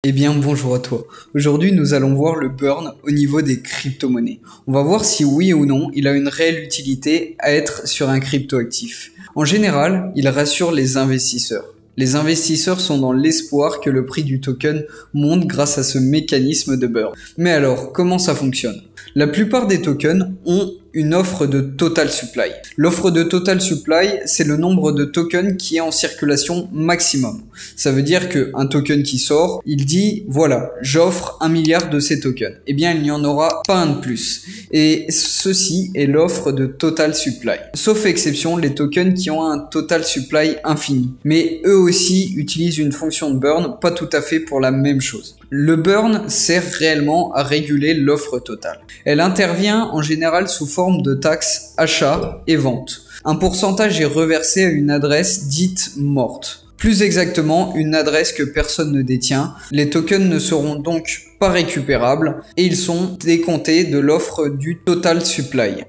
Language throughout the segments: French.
Eh bien bonjour à toi. Aujourd'hui nous allons voir le burn au niveau des crypto-monnaies. On va voir si oui ou non il a une réelle utilité à être sur un crypto-actif. En général, il rassure les investisseurs. Les investisseurs sont dans l'espoir que le prix du token monte grâce à ce mécanisme de burn. Mais alors, comment ça fonctionne ? La plupart des tokens ont une offre de total supply. L'offre de total supply, c'est le nombre de tokens qui est en circulation maximum. Ça veut dire qu'un token qui sort, il dit voilà, j'offre 1 milliard de ces tokens. Eh bien, il n'y en aura pas un de plus. Et ceci est l'offre de total supply. Sauf exception, les tokens qui ont un total supply infini. Mais eux aussi utilisent une fonction de burn, pas tout à fait pour la même chose. Le burn sert réellement à réguler l'offre totale. Elle intervient en général sous forme de taxes achat et vente. Un pourcentage est reversé à une adresse dite morte. Plus exactement, une adresse que personne ne détient. Les tokens ne seront donc pas récupérables et ils sont décomptés de l'offre du total supply.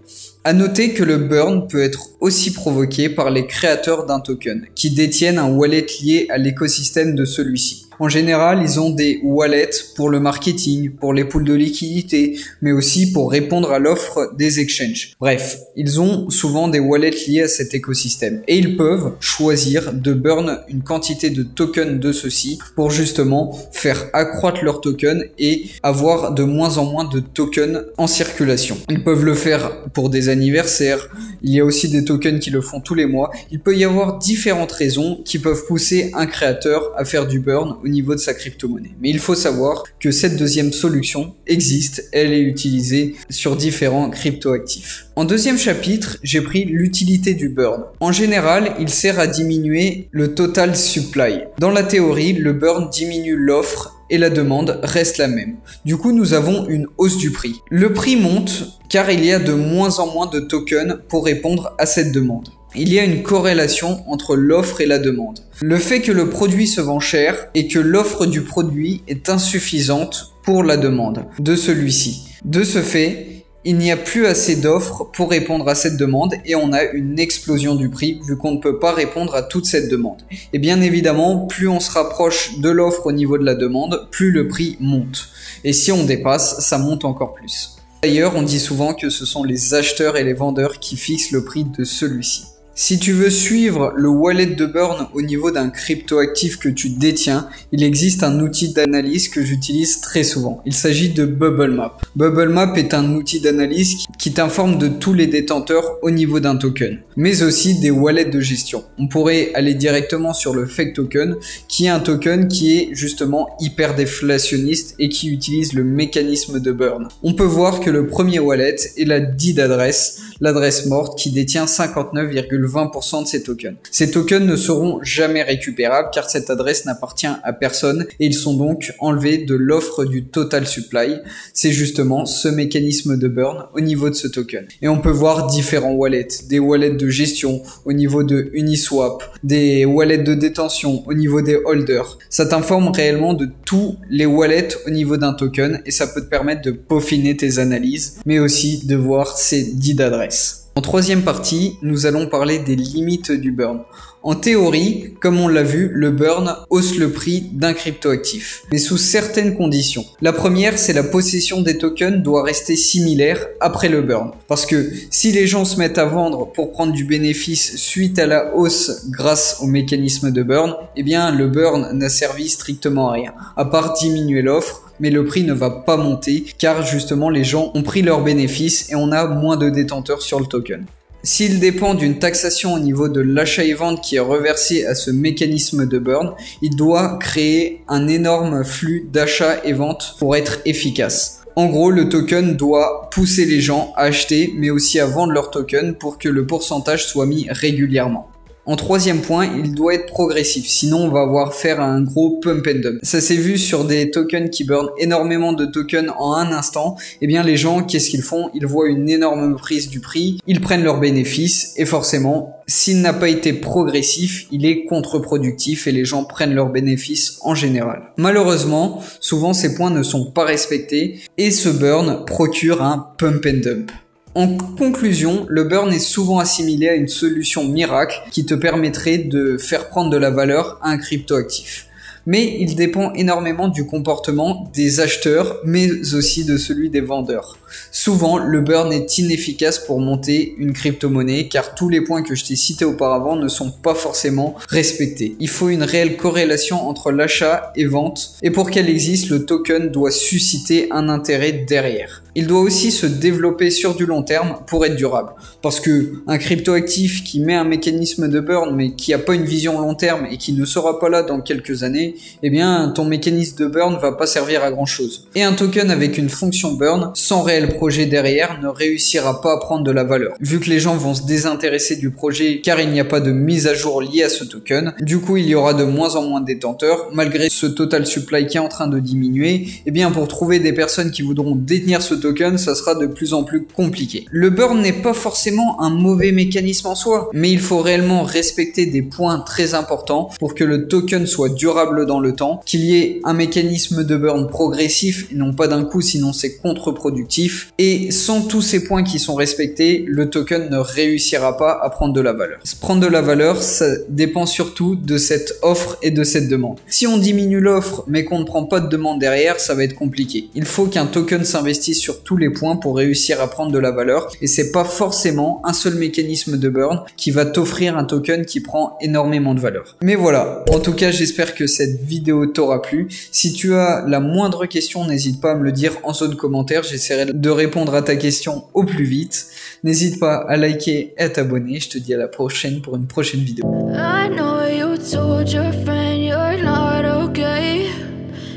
À noter que le burn peut être aussi provoqué par les créateurs d'un token, qui détiennent un wallet lié à l'écosystème de celui-ci. En général, ils ont des wallets pour le marketing, pour les pools de liquidité, mais aussi pour répondre à l'offre des exchanges. Bref, ils ont souvent des wallets liés à cet écosystème. Et ils peuvent choisir de burn une quantité de tokens de ceux-ci pour justement faire accroître leurs tokens et avoir de moins en moins de tokens en circulation. Ils peuvent le faire pour des anniversaires, il y a aussi des tokens qui le font tous les mois. Il peut y avoir différentes raisons qui peuvent pousser un créateur à faire du burn au niveau de sa crypto-monnaie. Mais il faut savoir que cette deuxième solution existe, elle est utilisée sur différents crypto-actifs. En deuxième chapitre, j'ai pris l'utilité du burn. En général, il sert à diminuer le total supply. Dans la théorie, le burn diminue l'offre et la demande reste la même. Du coup, nous avons une hausse du prix. Le prix monte car il y a de moins en moins de tokens pour répondre à cette demande. Il y a une corrélation entre l'offre et la demande. Le fait que le produit se vend cher et que l'offre du produit est insuffisante pour la demande de celui-ci. De ce fait, il n'y a plus assez d'offres pour répondre à cette demande et on a une explosion du prix vu qu'on ne peut pas répondre à toute cette demande. Et bien évidemment, plus on se rapproche de l'offre au niveau de la demande, plus le prix monte. Et si on dépasse, ça monte encore plus. D'ailleurs, on dit souvent que ce sont les acheteurs et les vendeurs qui fixent le prix de celui-ci. Si tu veux suivre le wallet de burn au niveau d'un crypto-actif que tu détiens, il existe un outil d'analyse que j'utilise très souvent. Il s'agit de Bubblmap. Bubblmap est un outil d'analyse qui t'informe de tous les détenteurs au niveau d'un token, mais aussi des wallets de gestion. On pourrait aller directement sur le fake token, qui est un token qui est justement hyper déflationniste et qui utilise le mécanisme de burn. On peut voir que le premier wallet est la dite adresse, l'adresse morte qui détient 59,20% de ces tokens. Ces tokens ne seront jamais récupérables car cette adresse n'appartient à personne et ils sont donc enlevés de l'offre du total supply. C'est justement ce mécanisme de burn au niveau de ce token. Et on peut voir différents wallets, des wallets de gestion au niveau de Uniswap, des wallets de détention au niveau des holders. Ça t'informe réellement de tous les wallets au niveau d'un token et ça peut te permettre de peaufiner tes analyses, mais aussi de voir ces dites adresses. En troisième partie, nous allons parler des limites du burn. En théorie, comme on l'a vu, le burn hausse le prix d'un cryptoactif, mais sous certaines conditions. La première, c'est la possession des tokens doit rester similaire après le burn. Parce que si les gens se mettent à vendre pour prendre du bénéfice suite à la hausse grâce au mécanisme de burn, eh bien le burn n'a servi strictement à rien, à part diminuer l'offre, mais le prix ne va pas monter car justement les gens ont pris leurs bénéfices et on a moins de détenteurs sur le token. S'il dépend d'une taxation au niveau de l'achat et vente qui est reversée à ce mécanisme de burn, il doit créer un énorme flux d'achat et vente pour être efficace. En gros, le token doit pousser les gens à acheter mais aussi à vendre leur token pour que le pourcentage soit mis régulièrement. En troisième point, il doit être progressif, sinon on va avoir faire un gros pump and dump. Ça s'est vu sur des tokens qui burnent énormément de tokens en un instant. Eh bien les gens, qu'est-ce qu'ils font? Ils voient une énorme prise du prix, ils prennent leurs bénéfices et forcément, s'il n'a pas été progressif, il est contre-productif et les gens prennent leurs bénéfices en général. Malheureusement, souvent ces points ne sont pas respectés et ce burn procure un pump and dump. En conclusion, le burn est souvent assimilé à une solution miracle qui te permettrait de faire prendre de la valeur à un cryptoactif. mais il dépend énormément du comportement des acheteurs, mais aussi de celui des vendeurs. Souvent, le burn est inefficace pour monter une crypto-monnaie car tous les points que je t'ai cités auparavant ne sont pas forcément respectés. Il faut une réelle corrélation entre l'achat et vente et pour qu'elle existe, le token doit susciter un intérêt derrière. Il doit aussi se développer sur du long terme pour être durable. Parce que un cryptoactif qui met un mécanisme de burn mais qui n'a pas une vision long terme et qui ne sera pas là dans quelques années, eh bien ton mécanisme de burn va pas servir à grand chose. Et un token avec une fonction burn sans réel projet derrière ne réussira pas à prendre de la valeur. Vu que les gens vont se désintéresser du projet car il n'y a pas de mise à jour liée à ce token, du coup il y aura de moins en moins de détenteurs malgré ce total supply qui est en train de diminuer. Eh bien pour trouver des personnes qui voudront détenir ce token, ça sera de plus en plus compliqué. Le burn n'est pas forcément un mauvais mécanisme en soi, mais il faut réellement respecter des points très importants pour que le token soit durable dans le temps, qu'il y ait un mécanisme de burn progressif et non pas d'un coup, sinon c'est contre-productif. Et sans tous ces points qui sont respectés, le token ne réussira pas à prendre de la valeur. Prendre de la valeur, ça dépend surtout de cette offre et de cette demande. Si on diminue l'offre mais qu'on ne prend pas de demande derrière, ça va être compliqué. Il faut qu'un token s'investisse sur tous les points pour réussir à prendre de la valeur et c'est pas forcément un seul mécanisme de burn qui va t'offrir un token qui prend énormément de valeur. Mais voilà, en tout cas j'espère que cette vidéo t'aura plu. Si tu as la moindre question, n'hésite pas à me le dire en zone commentaire, j'essaierai de répondre à ta question au plus vite. N'hésite pas à liker et à t'abonner, je te dis à la prochaine pour une prochaine vidéo. I know you told your friend you're not okay,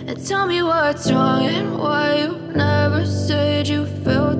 and tell me what's wrong and why you never said you felt